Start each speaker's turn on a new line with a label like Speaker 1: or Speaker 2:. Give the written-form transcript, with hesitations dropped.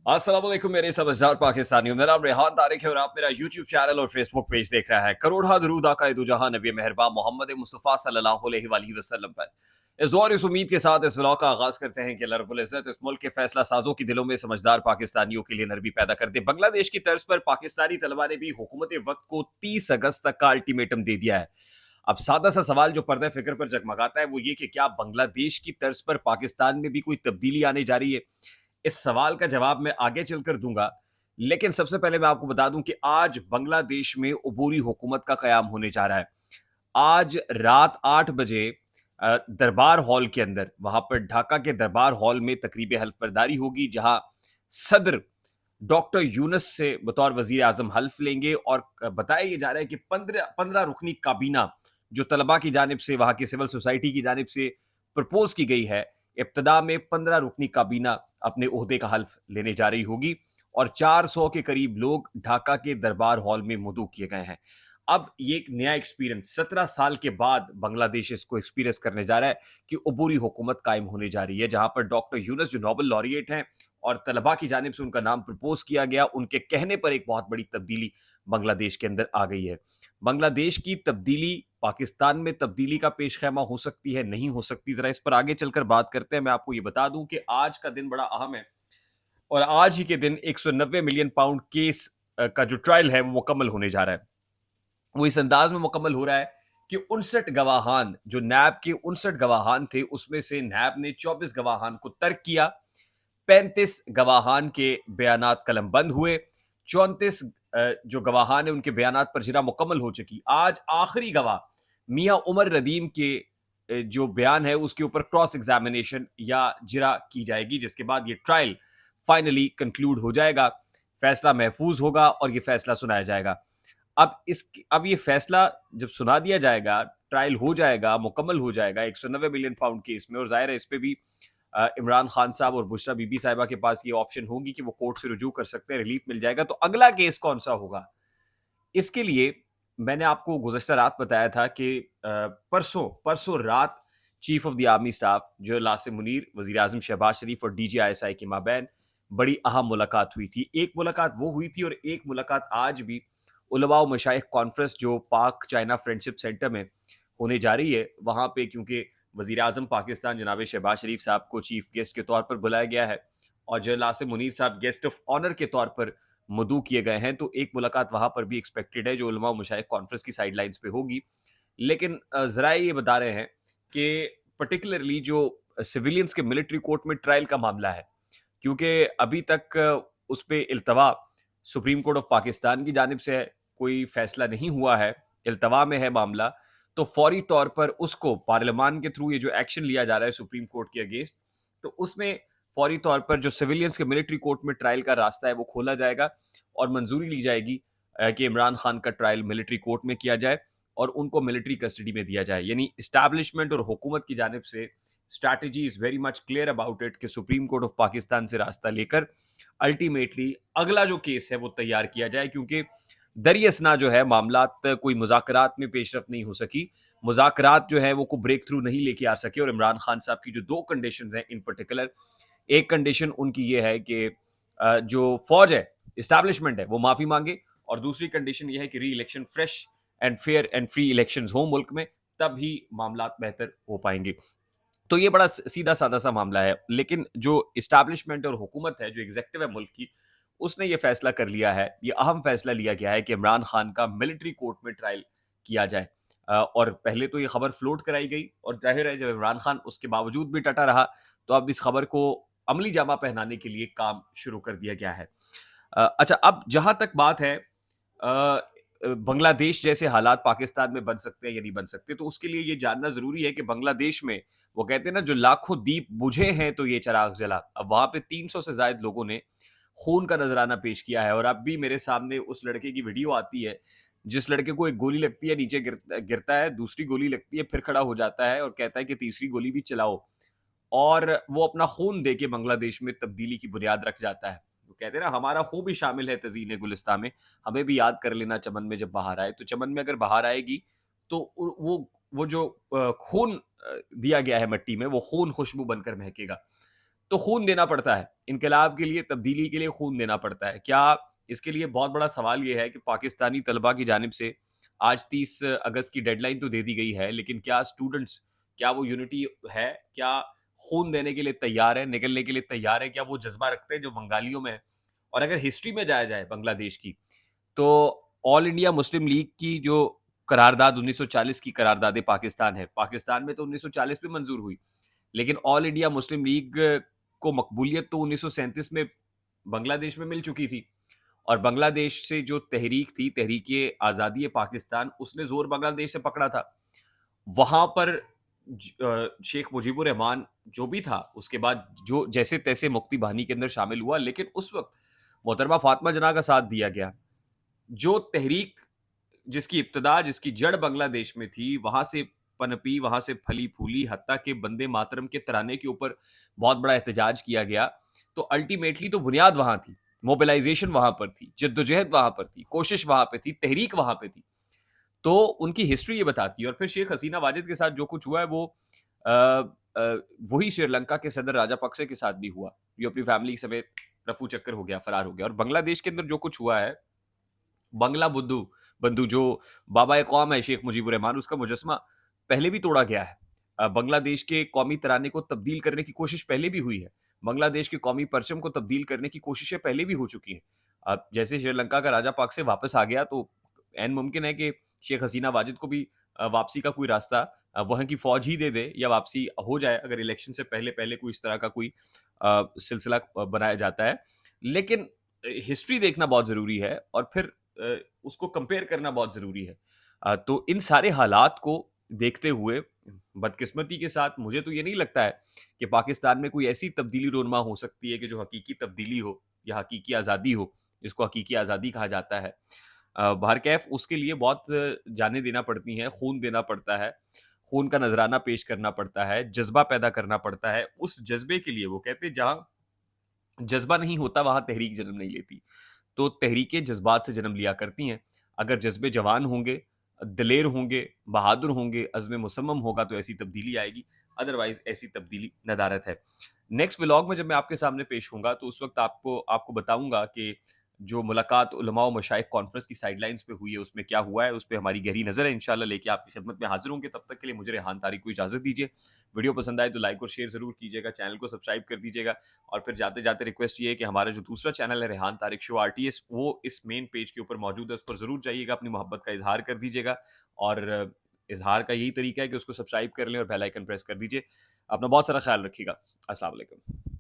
Speaker 1: अस्सलाम वालेकुम मेरे समझदार पाकिस्तानियों। मेरा नाम रेहान तारिक है और आप मेरा यूट्यूब चैनल और फेसबुक पेज देख रहा है। करोड़ा दरूद आका दो जहां नबी मेहरबान मोहम्मद मुस्तफ़ा सल्लल्लाहु अलैहि वसल्लम पर। इस दौर इस उम्मीद के साथ इस व्लॉग का आगाज करते हैं कि अल्लाह रब्बुल इज्जत इस मुल्क के फैसला साजों के दिलों में समझदार पाकिस्तानियों के लिए नरमी पैदा कर दे। बांग्लादेश की तर्ज पर पाकिस्तानी तलबा ने भी हुकूमत वक्त को 30 अगस्त तक का अल्टीमेटम दे दिया है। अब सादा सा सवाल जो पर्दा फिक्र पर जगमगाता है वो ये कि क्या बांग्लादेश की तर्ज पर पाकिस्तान में भी कोई तब्दीली आने जा रही है। इस सवाल का जवाब मैं आगे चलकर दूंगा, लेकिन सबसे पहले मैं आपको बता दूं कि आज बांग्लादेश में उबूरी हुकूमत का कयाम होने जा रहा है। आज रात 8 बजे दरबार हॉल के अंदर, वहां पर ढाका के दरबार हॉल में तकरीब हल्फ बर्दारी होगी, जहां सदर डॉक्टर यूनस से बतौर वजीर आजम हल्फ लेंगे। और बताया यह जा रहा है कि 15 रुकनी काबीना जो तलबा की जानिब से, वहां की सिविल सोसाइटी की जानिब से प्रपोज की गई है, इब्तदा में 15 रुकनी काबीना अपने ओहदे का हल्फ लेने जा रही होगी और 400 के करीब लोग ढाका के दरबार हॉल में मदऊ किए गए हैं। अब ये एक नया एक्सपीरियंस 17 साल के बाद बांग्लादेश इसको एक्सपीरियंस करने जा रहा है कि उबूरी हुकूमत कायम होने जा रही है, जहां पर डॉक्टर यूनस जो नोबेल लॉरिएट हैं और तलबा की जानिब से उनका नाम प्रपोज किया गया, उनके कहने पर एक बहुत बड़ी तब्दीली बांग्लादेश के अंदर आ गई है। बांग्लादेश की तब्दीली पाकिस्तान में तब्दीली का पेशखैमा हो सकती है, नहीं हो सकती, जरा इस पर आगे चलकर बात करते हैं। मैं आपको ये बता दूं कि आज का दिन बड़ा अहम है और आज ही के दिन 190 मिलियन पाउंड केस का जो ट्रायल है वो मुकम्मल होने जा रहा है। वो इस अंदाज में मुकम्मल हो रहा है कि 59 गवाहान, जो नैब के 59 गवाहान थे, उसमें से नैब ने 24 गवाहान को तर्क किया, 35 गवाहान के बयानात कलमबंद हुए, 34 जो गवाहान है उनके बयानात पर जिरा मुकम्मल हो चुकी। आज आखिरी गवाह मियां उमर रदीम के जो बयान है उसके ऊपर क्रॉस एग्जामिनेशन या जिरा की जाएगी, जिसके बाद ये ट्रायल फाइनली कंक्लूड हो जाएगा, फैसला महफूज होगा और ये फैसला सुनाया जाएगा। अब ये फैसला जब सुना दिया जाएगा, ट्रायल हो जाएगा, मुकम्मल हो जाएगा 190 मिलियन पाउंड केस में, और जाहिर है इस पे भी इमरान खान साहब और बुशरा बीबी साहिबा के पास ये ऑप्शन होगी कि वो कोर्ट से रुजू कर सकते हैं, रिलीफ मिल जाएगा। तो अगला केस कौन सा होगा, इसके लिए मैंने आपको गुज़श्ता रात बताया था कि परसों परसों रात chief of the army staff जो नासिम मुनीर, वज़ीर आज़म शहबाज शरीफ और डीजी आईएसआई के माबैन बड़ी अहम मुलाकात हुई थी। एक मुलाकात वो हुई थी और एक मुलाकात आज भी उलमा व मशाइख कॉन्फ्रेंस जो पाक चाइना फ्रेंडशिप सेंटर में होने जा रही है, वहाँ पे क्योंकि वज़ीर आज़म पाकिस्तान जनाब शहबाज शरीफ साहब को चीफ गेस्ट के तौर पर बुलाया गया है और जनरल नासिम मुनीर साहब गेस्ट ऑफ ऑनर के तौर पर मदऊ किए गए हैं, तो एक मुलाकात वहां पर भी एक्सपेक्टेड है जो उलमा मुशाइख कॉन्फ्रेंस की साइडलाइंस पे होगी। लेकिन ज़राए ये बता रहे हैं कि पर्टिकुलरली जो सिविलियंस के मिलिट्री कोर्ट में ट्रायल का मामला है, क्योंकि अभी तक उस पर इल्तवा सुप्रीम कोर्ट ऑफ पाकिस्तान की जानिब से है, कोई फैसला नहीं हुआ है, इल्तवा में है मामला, तो फौरी तौर पर उसको पार्लियामान के थ्रू ये जो एक्शन लिया जा रहा है सुप्रीम कोर्ट के अगेंस्ट, तो उसमें फौरी तौर पर जो सिविलियंस के मिलिट्री कोर्ट में ट्रायल का रास्ता है वो खोला जाएगा और मंजूरी ली जाएगी कि इमरान खान का ट्रायल मिलिट्री कोर्ट में किया जाए और उनको मिलिट्री कस्टडी में दिया जाए। यानी इस्टेब्लिशमेंट और हुकूमत की जानिब से strategy is very much clear about it कि सुप्रीम कोर्ट ऑफ पाकिस्तान से रास्ता लेकर अल्टीमेटली अगला जो केस है वो तैयार किया जाए, क्योंकि दरियसना जो है मामलात कोई मुज़ाकरात में पेशरफ नहीं हो सकी, मुज़ाकरात जो है वो को ब्रेक थ्रू नहीं लेके आ सके। और इमरान खान साहब की जो दो कंडीशंस हैं इन पर्टिकुलर, एक कंडीशन उनकी ये है कि जो फौज है, इस्टेब्लिशमेंट है, वो माफी मांगे, और दूसरी कंडीशन ये है कि री election, fresh and fair and free elections हो मुल्क में, तब ही मामलात बेहतर हो पाएंगे। तो ये बड़ा सीधा साधा सा मामला है, लेकिन जो इस्टेब्लिशमेंट और हुकूमत है, जो एग्जेक्टिव है मुल्क की, उसने ये फैसला कर लिया है, ये अहम फैसला लिया गया है कि इमरान खान का मिलिट्री कोर्ट में ट्रायल किया जाए। और पहले तो ये खबर फ्लोट कराई गई और जाहिर है जब इमरान खान उसके बावजूद भी टटा रहा, तो अब इस खबर को अमली जामा पहनाने के लिए काम शुरू कर दिया गया है। अच्छा, अब जहां तक बात है बांग्लादेश जैसे हालात पाकिस्तान में बन सकते हैं या नहीं बन सकते, तो उसके लिए ये जानना जरूरी है कि बांग्लादेश में वो कहते हैं ना, जो लाखों दीप बुझे हैं तो ये चिराग जला। अब वहां पे 300 से ज्यादा लोगों ने खून का नजराना पेश किया है और अब भी मेरे सामने उस लड़के की वीडियो आती है जिस लड़के को एक गोली लगती है, नीचे गिरता है, दूसरी गोली लगती है, फिर खड़ा हो जाता है और कहता है कि तीसरी गोली भी चलाओ, और वो अपना खून दे के बांग्लादेश में तब्दीली की बुनियाद रख जाता है। वो कहते हैं ना, हमारा खून भी शामिल है तज़ीन गुलिस्तान में, हमें भी याद कर लेना चमन में जब बाहर आए। तो चमन में अगर बाहर आएगी तो वो जो खून दिया गया है मट्टी में, वो खून खुशबू बनकर महकेगा। तो खून देना पड़ता है। इनकलाब के लिए, तब्दीली के लिए खून देना पड़ता है। क्या इसके लिए बहुत बड़ा सवाल ये है कि पाकिस्तानी तलबा की जानिब से आज 30 अगस्त की डेडलाइन तो दे दी गई है, लेकिन क्या स्टूडेंट्स, क्या वो यूनिटी है? क्या खून देने के लिए तैयार है, निकलने के लिए तैयार है? क्या वो जज़्बा रखते हैं जो बंगालियों में है? और अगर हिस्ट्री में जाया जाए बांग्लादेश की, तो ऑल इंडिया मुस्लिम लीग की जो करारदाद 1940 की करारदाद पाकिस्तान है, पाकिस्तान में तो 1940 में मंजूर हुई, लेकिन ऑल इंडिया मुस्लिम लीग को मकबूलियत तो 1937 में बांग्लादेश में मिल चुकी थी। और बांग्लादेश से जो तहरीक थी, तहरीक आज़ादी पाकिस्तान, उसने जोर बांग्लादेश से पकड़ा था। वहां पर शेख मुजीबुर रहमान जो भी था, उसके बाद जो जैसे तैसे मुक्ति बाहिनी के अंदर शामिल हुआ, लेकिन उस वक्त मोहतरमा फातिमा जना का साथ दिया गया। जो तहरीक, जिसकी इब्तिदा, जिसकी जड़ बांग्लादेश में थी, वहां से पनपी, वहां से फली फूली, हत्ता के बंदे मातरम के तराने के ऊपर बहुत बड़ा एहतजाज किया गया। तो अल्टीमेटली तो बुनियाद वहां थी, मोबिलाइजेशन वहां पर थी, जद्दोजहद वहां पर थी, कोशिश वहां पे थी, तहरीक वहां पे थी। तो उनकी हिस्ट्री ये बताती है। और फिर शेख हसीना वाजिद के साथ जो कुछ हुआ है, वो अ, वही श्रीलंका के सदर राजापक्से के साथ भी हुआ। जो अपनी फैमिली समेत रफू चक्कर हो गया, फरार हो गया। और बांग्लादेश के अंदर जो कुछ हुआ है, बंगला बुद्धू बंधु जो बाबा कौम है शेख मुजीबुर रहमान, उसका मुजस्मा पहले भी तोड़ा गया है। बांग्लादेश के कौमी तराने को तब्दील करने की कोशिश पहले भी हुई है। बांग्लादेश के कौमी परचम को तब्दील करने की कोशिशें पहले भी हो चुकी हैं। अब जैसे श्रीलंका का राजा पाक से वापस आ गया, तो एन मुमकिन है कि शेख हसीना वाजिद को भी वापसी का कोई रास्ता वहां की फौज ही दे दे, या वापसी हो जाए अगर इलेक्शन से पहले पहले कोई इस तरह का कोई सिलसिला बनाया जाता है। लेकिन हिस्ट्री देखना बहुत जरूरी है, और फिर उसको कंपेयर करना बहुत ज़रूरी है। तो इन सारे हालात को देखते हुए, बदकिस्मती के साथ मुझे तो ये नहीं लगता है कि पाकिस्तान में कोई ऐसी तब्दीली रोनमा हो सकती है कि जो हकीकी तब्दीली हो या हकीकी आज़ादी हो, जिसको हकीकी आज़ादी कहा जाता है। बहरकैफ उसके लिए बहुत जानें देना पड़ती हैं, खून देना पड़ता है, खून का नज़राना पेश करना पड़ता है, जज़्बा पैदा करना पड़ता है। उस जज़्बे के लिए वो कहते हैं, जहाँ जज़्बा नहीं होता वहाँ तहरीक जन्म नहीं लेती। तो तहरीकें जज्बात से जन्म लिया करती हैं। अगर जज्बे जवान होंगे, दिलेर होंगे, बहादुर होंगे, अज़्म मुसम्मम होगा, तो ऐसी तब्दीली आएगी। अदरवाइज़ ऐसी तब्दीली नदारत है। नेक्स्ट व्लॉग में जब मैं आपके सामने पेश होऊँगा, तो उस वक़्त आपको आपको बताऊँगा कि जो मुलाकात उलमा व मशाइख कॉन्फ्रेंस की साइडलाइंस पे हुई है, उसमें क्या हुआ है, उस पे हमारी गहरी नज़र है। इंशाअल्लाह लेके आपकी खिदमत में हाज़िर होंगे। तब तक के लिए मुझे रेहान तारिक को इजाज़त दीजिए। वीडियो पसंद आए तो लाइक और शेयर ज़रूर कीजिएगा, चैनल को सब्सक्राइब कर दीजिएगा। और फिर जाते-जाते रिक्वेस्ट ये है कि हमारा जो दूसरा चैनल है रेहान तारिक शो आरटीएस, वो इस मेन पेज के ऊपर मौजूद है, उस पर ज़रूर जाइएगा, अपनी मोहब्बत का इज़हार कर दीजिएगा। और इज़हार का यही तरीका है कि उसको सब्सक्राइब कर लें और बेल आइकन प्रेस कर दीजिए। अपना बहुत सारा ख्याल रखिएगा। अस्सलाम वालेकुम।